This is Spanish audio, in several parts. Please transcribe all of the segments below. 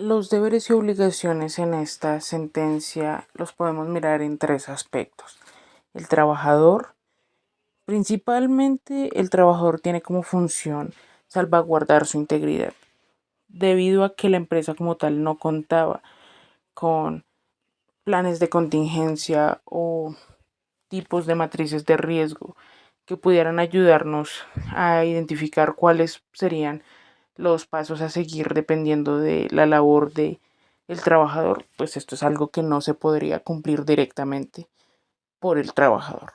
Los deberes y obligaciones en esta sentencia los podemos mirar en tres aspectos. El trabajador, principalmente el trabajador tiene como función salvaguardar su integridad, debido a que la empresa como tal no contaba con planes de contingencia o tipos de matrices de riesgo que pudieran ayudarnos a identificar cuáles serían los pasos a seguir dependiendo de la labor de el trabajador, pues esto es algo que no se podría cumplir directamente por el trabajador.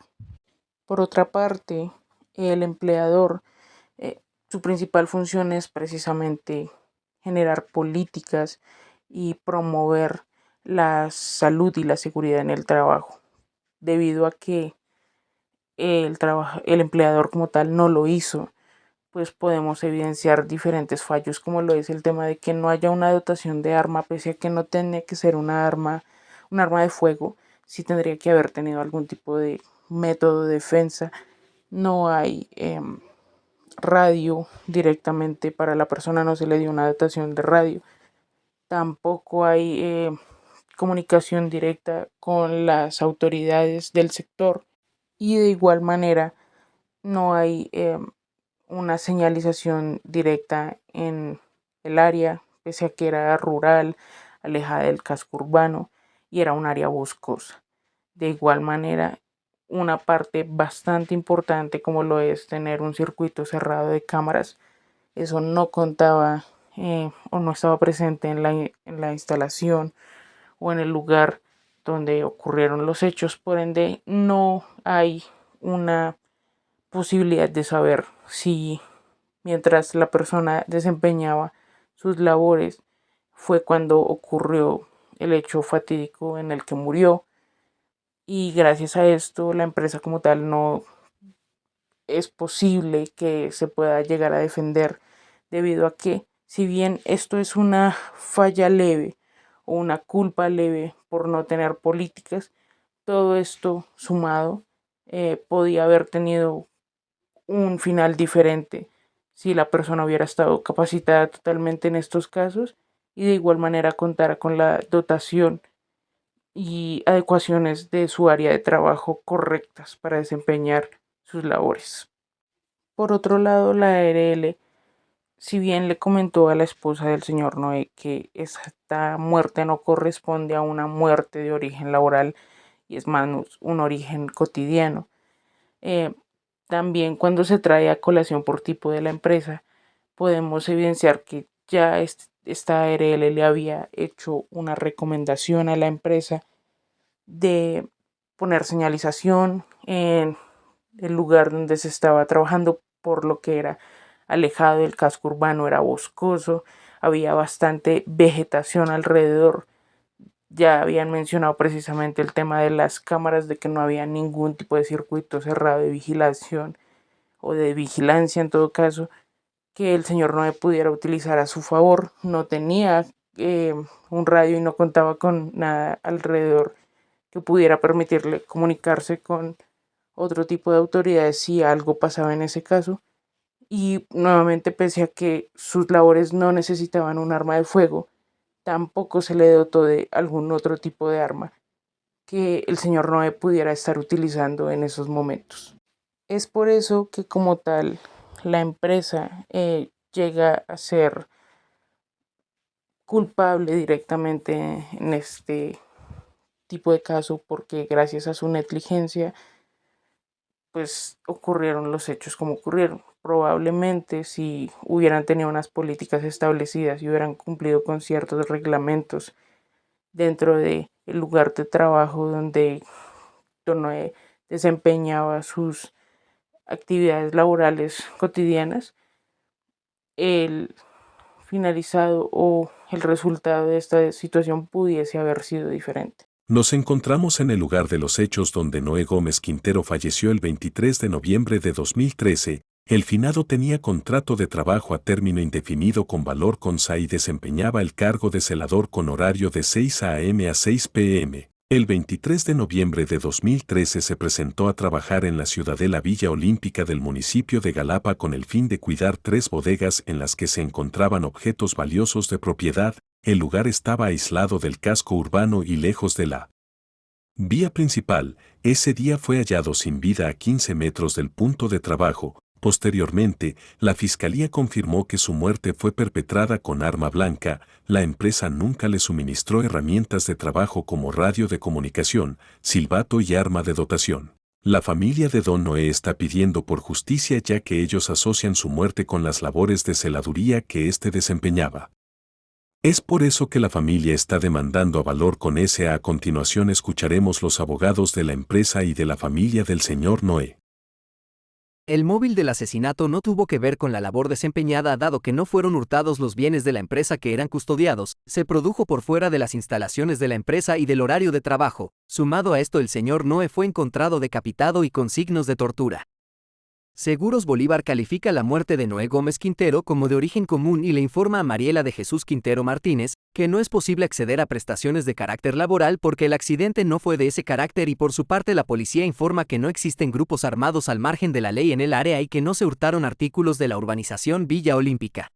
Por otra parte, el empleador, su principal función es precisamente generar políticas y promover la salud y la seguridad en el trabajo, debido a que el empleador como tal no lo hizo, pues podemos evidenciar diferentes fallos, como lo es el tema de que no haya una dotación de arma, pese a que no tiene que ser un arma de fuego, sí tendría que haber tenido algún tipo de método de defensa. No hay radio directamente para la persona, no se le dio una dotación de radio. Tampoco hay comunicación directa con las autoridades del sector y de igual manera no hay una señalización directa en el área, pese a que era rural, alejada del casco urbano y era un área boscosa. De igual manera, una parte bastante importante como lo es tener un circuito cerrado de cámaras, eso no contaba o no estaba presente en la instalación o en el lugar donde ocurrieron los hechos, por ende no hay una posibilidad de saber si mientras la persona desempeñaba sus labores fue cuando ocurrió el hecho fatídico en el que murió, y gracias a esto la empresa como tal no es posible que se pueda llegar a defender, debido a que si bien esto es una falla leve o una culpa leve por no tener políticas, todo esto sumado podía haber tenido un final diferente si la persona hubiera estado capacitada totalmente en estos casos y de igual manera contara con la dotación y adecuaciones de su área de trabajo correctas para desempeñar sus labores. Por otro lado, la ARL, si bien le comentó a la esposa del señor Noé que esta muerte no corresponde a una muerte de origen laboral y es más un origen cotidiano, eh, también cuando se trae a colación por tipo de la empresa, podemos evidenciar que ya esta ARL le había hecho una recomendación a la empresa de poner señalización en el lugar donde se estaba trabajando, por lo que era alejado del casco urbano, era boscoso, había bastante vegetación alrededor. Ya habían mencionado precisamente el tema de las cámaras, de que no había ningún tipo de circuito cerrado de vigilación o de vigilancia en todo caso, que el señor Noé pudiera utilizar a su favor. No tenía un radio y no contaba con nada alrededor que pudiera permitirle comunicarse con otro tipo de autoridades si algo pasaba en ese caso. Y nuevamente, pese a que sus labores no necesitaban un arma de fuego, tampoco se le dotó de algún otro tipo de arma que el señor Noé pudiera estar utilizando en esos momentos. Es por eso que como tal la empresa llega a ser culpable directamente en este tipo de caso, porque gracias a su negligencia pues ocurrieron los hechos como ocurrieron. Probablemente si hubieran tenido unas políticas establecidas y hubieran cumplido con ciertos reglamentos dentro del lugar de trabajo donde Tonoe desempeñaba sus actividades laborales cotidianas, el finalizado o el resultado de esta situación pudiese haber sido diferente. Nos encontramos en el lugar de los hechos donde Noé Gómez Quintero falleció el 23 de noviembre de 2013. El finado tenía contrato de trabajo a término indefinido con Valor Consa y desempeñaba el cargo de celador con horario de 6 a.m. a 6 p.m. El 23 de noviembre de 2013 se presentó a trabajar en la Ciudadela Villa Olímpica del municipio de Galapa con el fin de cuidar 3 bodegas en las que se encontraban objetos valiosos de propiedad El lugar estaba aislado del casco urbano y lejos de la vía principal. Ese día fue hallado sin vida a 15 metros del punto de trabajo. Posteriormente, la fiscalía confirmó que su muerte fue perpetrada con arma blanca. La empresa nunca le suministró herramientas de trabajo como radio de comunicación, silbato y arma de dotación. La familia de Don Noé está pidiendo por justicia ya que ellos asocian su muerte con las labores de celaduría que éste desempeñaba. Es por eso que la familia está demandando a Valor con S. A continuación escucharemos los abogados de la empresa y de la familia del señor Noé. El móvil del asesinato no tuvo que ver con la labor desempeñada dado que no fueron hurtados los bienes de la empresa que eran custodiados, se produjo por fuera de las instalaciones de la empresa y del horario de trabajo. Sumado a esto, el señor Noé fue encontrado decapitado y con signos de tortura. Seguros Bolívar califica la muerte de Noé Gómez Quintero como de origen común y le informa a Mariela de Jesús Quintero Martínez que no es posible acceder a prestaciones de carácter laboral porque el accidente no fue de ese carácter y por su parte la policía informa que no existen grupos armados al margen de la ley en el área y que no se hurtaron artículos de la urbanización Villa Olímpica.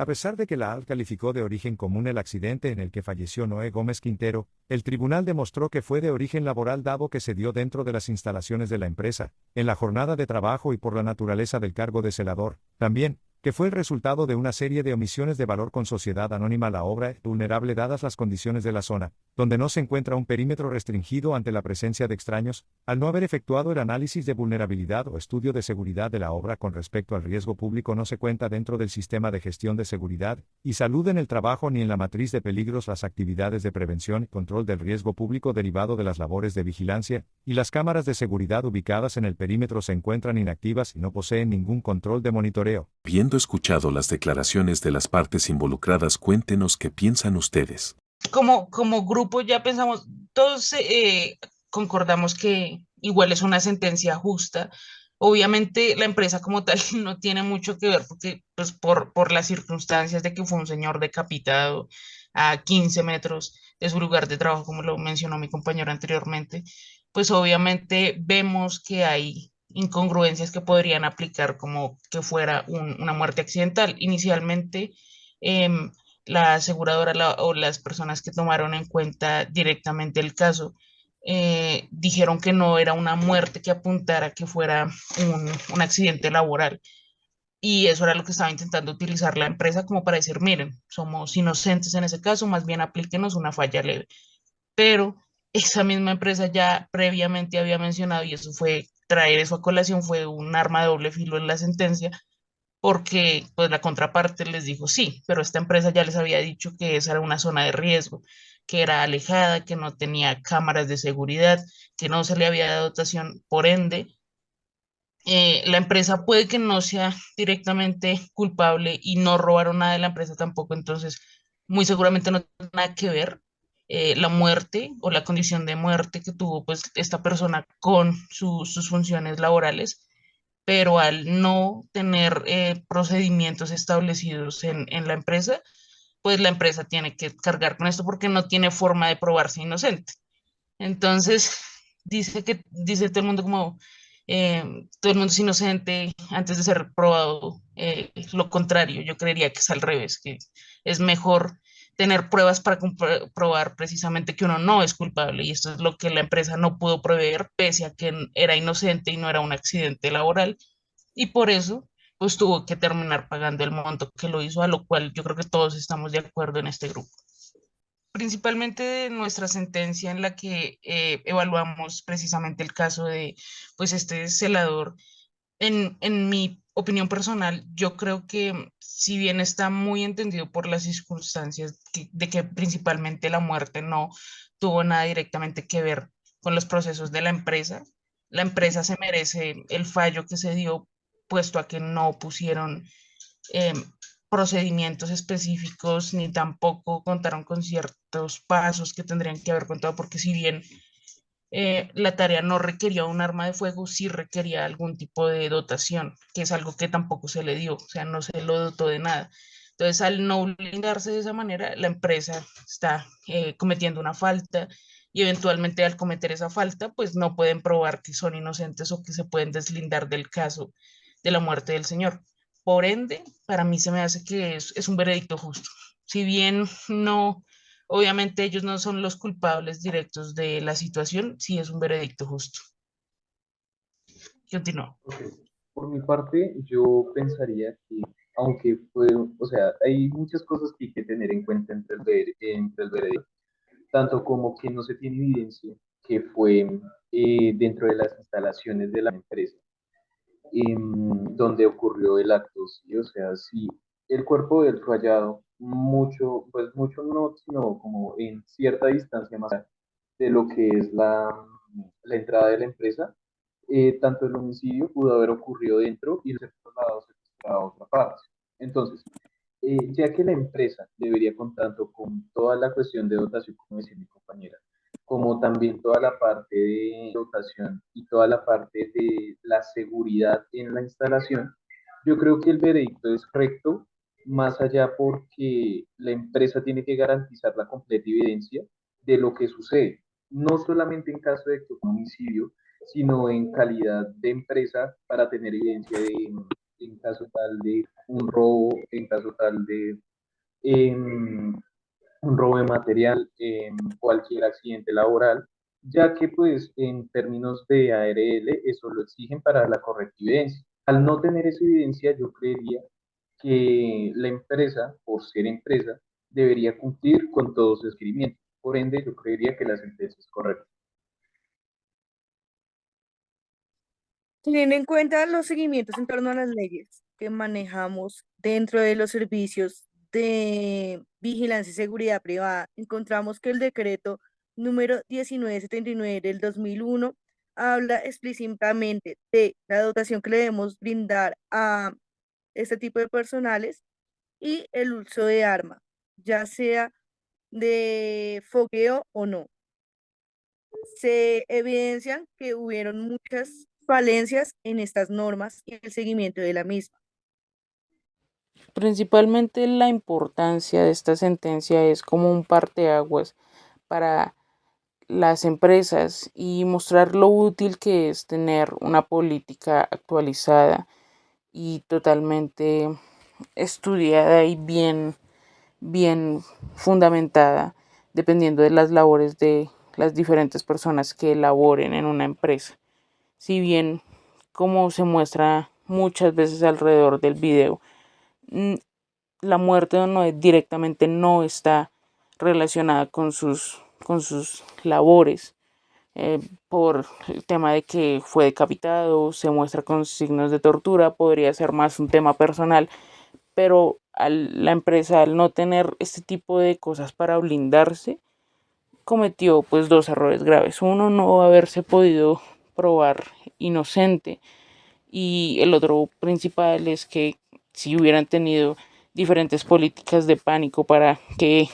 A pesar de que la ALT calificó de origen común el accidente en el que falleció Noé Gómez Quintero, el tribunal demostró que fue de origen laboral dado que se dio dentro de las instalaciones de la empresa, en la jornada de trabajo y por la naturaleza del cargo de celador. También, que fue el resultado de una serie de omisiones de valor con sociedad anónima. La obra es vulnerable dadas las condiciones de la zona, donde no se encuentra un perímetro restringido ante la presencia de extraños, al no haber efectuado el análisis de vulnerabilidad o estudio de seguridad de la obra con respecto al riesgo público no se cuenta dentro del sistema de gestión de seguridad y salud en el trabajo ni en la matriz de peligros las actividades de prevención y control del riesgo público derivado de las labores de vigilancia, y las cámaras de seguridad ubicadas en el perímetro se encuentran inactivas y no poseen ningún control de monitoreo. Habiendo escuchado las declaraciones de las partes involucradas, cuéntenos qué piensan ustedes. Como grupo ya pensamos, todos concordamos que igual es una sentencia justa. Obviamente la empresa como tal no tiene mucho que ver porque pues por las circunstancias de que fue un señor decapitado a 15 metros de su lugar de trabajo, como lo mencionó mi compañero anteriormente, pues obviamente vemos que hay incongruencias que podrían aplicar como que fuera una muerte accidental. Inicialmente, la aseguradora o las personas que tomaron en cuenta directamente el caso dijeron que no era una muerte que apuntara a que fuera un accidente laboral. Y eso era lo que estaba intentando utilizar la empresa como para decir, miren, somos inocentes en ese caso, más bien aplíquenos una falla leve. Pero esa misma empresa ya previamente había mencionado, y eso fue traer eso a colación, fue un arma de doble filo en la sentencia, porque pues la contraparte les dijo sí, pero esta empresa ya les había dicho que esa era una zona de riesgo, que era alejada, que no tenía cámaras de seguridad, que no se le había dado dotación, por ende, la empresa puede que no sea directamente culpable y no robaron nada de la empresa tampoco, entonces muy seguramente no tiene nada que ver la muerte o la condición de muerte que tuvo pues esta persona con sus funciones laborales, pero al no tener procedimientos establecidos en la empresa, pues la empresa tiene que cargar con esto porque no tiene forma de probarse inocente. Entonces, dice todo el mundo como todo el mundo es inocente antes de ser probado. Lo contrario, yo creería que es al revés, que es mejor tener pruebas para probar precisamente que uno no es culpable y esto es lo que la empresa no pudo proveer pese a que era inocente y no era un accidente laboral y por eso pues tuvo que terminar pagando el monto que lo hizo, a lo cual yo creo que todos estamos de acuerdo en este grupo. Principalmente de nuestra sentencia en la que evaluamos precisamente el caso de pues este celador. En mi opinión personal, yo creo que si bien está muy entendido por las circunstancias de que principalmente la muerte no tuvo nada directamente que ver con los procesos de la empresa se merece el fallo que se dio, puesto a que no pusieron eh, procedimientos específicos ni tampoco contaron con ciertos pasos que tendrían que haber contado, porque si bien la tarea no requería un arma de fuego, sí requería algún tipo de dotación, que es algo que tampoco se le dio, o sea, no se lo dotó de nada. Entonces, al no blindarse de esa manera, la empresa está cometiendo una falta y eventualmente al cometer esa falta, pues no pueden probar que son inocentes o que se pueden deslindar del caso de la muerte del señor. Por ende, para mí se me hace que es un veredicto justo. Si bien no, obviamente ellos no son los culpables directos de la situación, sí es un veredicto justo. Continúo. Ok. Por mi parte, yo pensaría que, aunque fue, o sea, hay muchas cosas que hay que tener en cuenta entre el veredicto, tanto como que no se tiene evidencia que fue dentro de las instalaciones de la empresa donde ocurrió el acto, ¿sí? O sea, si el cuerpo del fue hallado mucho, pues mucho no, sino como en cierta distancia más allá de lo que es la entrada de la empresa, tanto el homicidio pudo haber ocurrido dentro y ser trasladado a otra parte. Entonces, ya que la empresa debería contar tanto con toda la cuestión de dotación, como decía mi compañera, como también toda la parte de dotación y toda la parte de la seguridad en la instalación, yo creo que el veredicto es recto, más allá porque la empresa tiene que garantizar la completa evidencia de lo que sucede, no solamente en caso de que un homicidio, sino en calidad de empresa para tener evidencia de en caso tal de un robo, en caso tal de em, un robo de material, cualquier accidente laboral, ya que pues en términos de ARL eso lo exigen para la correcta evidencia. Al no tener esa evidencia, yo creería que la empresa, por ser empresa, debería cumplir con todos sus requerimientos. Por ende, yo creería que la sentencia es correcta. Teniendo en cuenta los seguimientos en torno a las leyes que manejamos dentro de los servicios de vigilancia y seguridad privada, encontramos que el decreto número 1979 del 2001 habla explícitamente de la dotación que le debemos brindar a este tipo de personales y el uso de arma, ya sea de fogueo o no. Se evidencian que hubieron muchas falencias en estas normas y el seguimiento de la misma. Principalmente la importancia de esta sentencia es como un parteaguas para las empresas y mostrar lo útil que es tener una política actualizada y totalmente estudiada y bien fundamentada, dependiendo de las labores de las diferentes personas que laboren en una empresa. Si bien, como se muestra muchas veces alrededor del video, la muerte de Noé directamente no está relacionada con sus labores. Por el tema de que fue decapitado, se muestra con signos de tortura, podría ser más un tema personal, pero la empresa al no tener este tipo de cosas para blindarse, cometió pues dos errores graves. Uno, no haberse podido probar inocente, y el otro principal es que si hubieran tenido diferentes políticas de pánico para que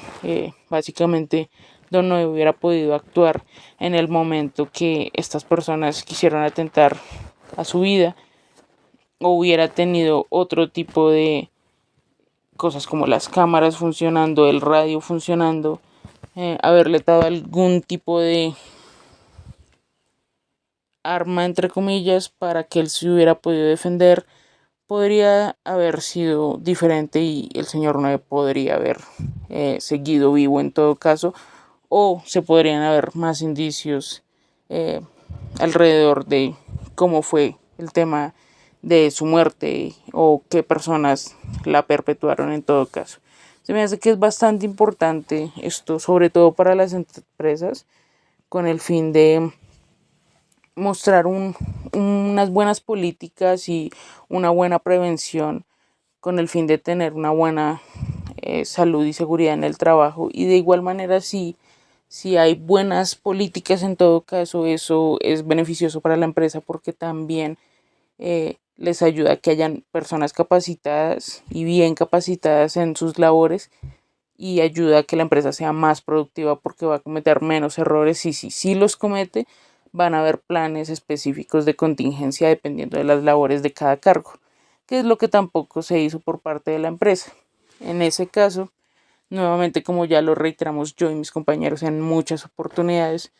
básicamente Don Noé hubiera podido actuar en el momento que estas personas quisieron atentar a su vida, o hubiera tenido otro tipo de cosas como las cámaras funcionando, el radio funcionando, haberle dado algún tipo de arma entre comillas para que él se hubiera podido defender, podría haber sido diferente y el señor no podría haber seguido vivo en todo caso, o se podrían haber más indicios eh, alrededor de cómo fue el tema de su muerte o qué personas la perpetuaron en todo caso. Se me hace que es bastante importante esto, sobre todo para las empresas, con el fin de mostrar unas buenas políticas y una buena prevención, con el fin de tener una buena salud y seguridad en el trabajo. Y de igual manera, si hay buenas políticas en todo caso, eso es beneficioso para la empresa porque también les ayuda a que hayan personas capacitadas y bien capacitadas en sus labores, y ayuda a que la empresa sea más productiva porque va a cometer menos errores, y si los comete, van a haber planes específicos de contingencia dependiendo de las labores de cada cargo, que es lo que tampoco se hizo por parte de la empresa. En ese caso, nuevamente, como ya lo reiteramos yo y mis compañeros en muchas oportunidades,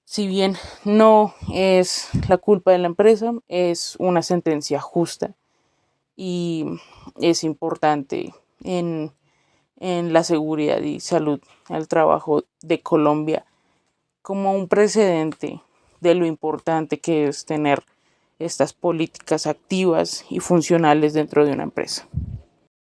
si bien no es la culpa de la empresa, es una sentencia justa y es importante en en la seguridad y salud al trabajo de Colombia como un precedente de lo importante que es tener estas políticas activas y funcionales dentro de una empresa.